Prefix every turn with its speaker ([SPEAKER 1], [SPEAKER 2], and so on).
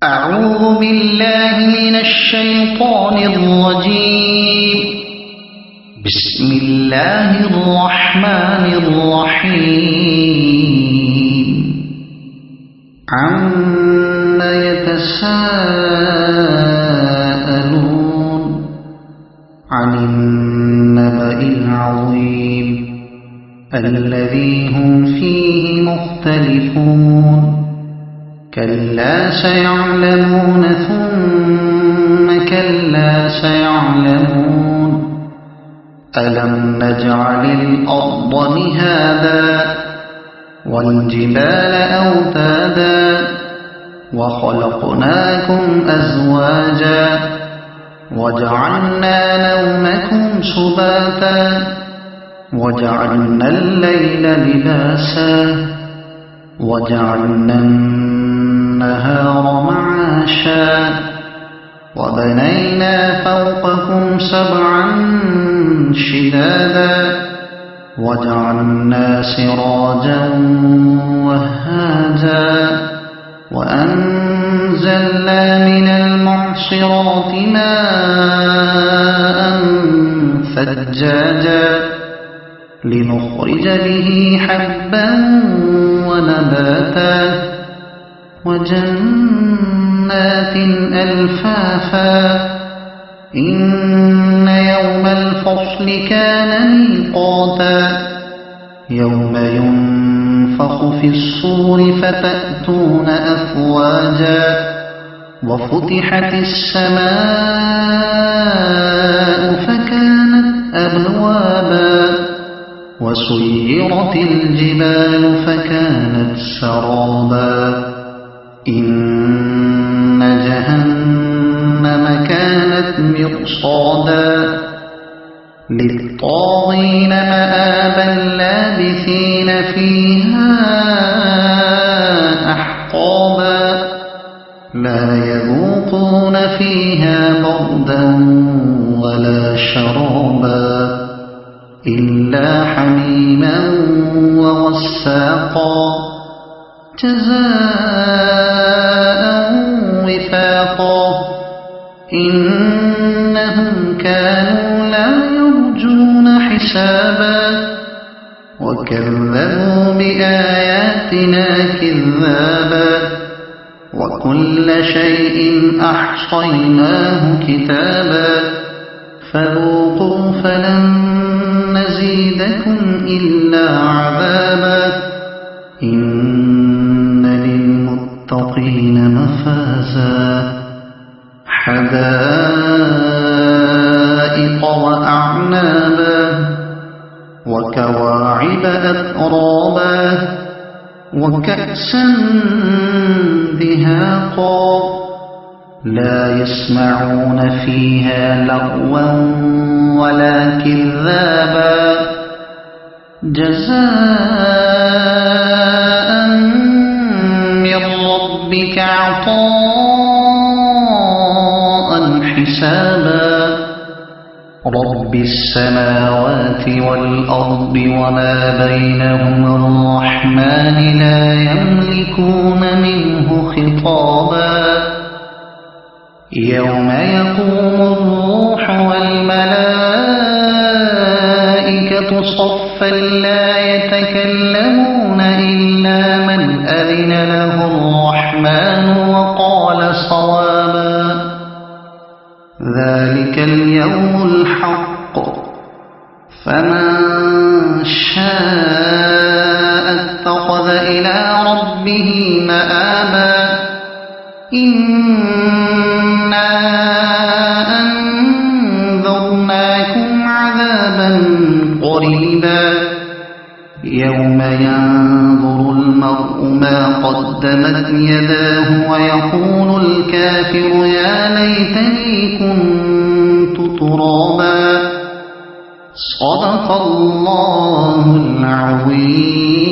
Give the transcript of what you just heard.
[SPEAKER 1] أعوذ بالله من الشيطان الرجيم. بسم الله الرحمن الرحيم. عما يتساءلون عن النبأ العظيم الذي هم فيه مختلفون. كلا سيعلمون ثم كلا سيعلمون. ألم نجعل الأرض مهادا والجبال أوتادا وخلقناكم أزواجا وجعلنا نومكم سباتا وجعلنا الليل لباسا وجعلنا النهار معاشا وبنينا فوقكم سبعا شدادا وجعلنا سراجا وهاجا وأنزلنا من المعصرات ماء ثجاجا لنخرج به حبا ونباتا وجنات ألفافا. إن يوم الفصل كان ميقاتا. يوم ينفخ في الصور فتأتون أفواجا وفتحت السماء فكانت أبوابا وسيرت الجبال فكانت سرابا. إن جهنم كانت مرصادا للطاغين مآبا لابثين فيها أحقابا. لا يذوقون فيها بردا ولا شرابا إلا حميما وغساقا جزاء وفاقا. إنهم كانوا لا يرجون حسابا وكذبوا بآياتنا كذابا وكل شيء أحصيناه كتابا. فذوقوا فلن نزيدكم إلا عذابا. إن للمتقين مفازا حدائق وأعنابا وكواعب أترابا وكأسا دهاقا. لا يسمعون فيها لغوا ولا كذابا. جزاء من ربك عطاء حسابا. رب السماوات والأرض وما بينهما الرحمن لا يملكون منه خطابا. يوم يقوم الروح والملائكة صفا لا يتكلمون إلا من أذن له الرحمن وقال صوابا. ذلك اليوم الحق فمن شاء اتخذ إلى ربه مآبا. إنا أنذرناكم عذابا قريبا. يوم ينظر المرء ما قدمت يداه ويقول الكافر يا ليتني كنت ترابا. صدق الله العظيم.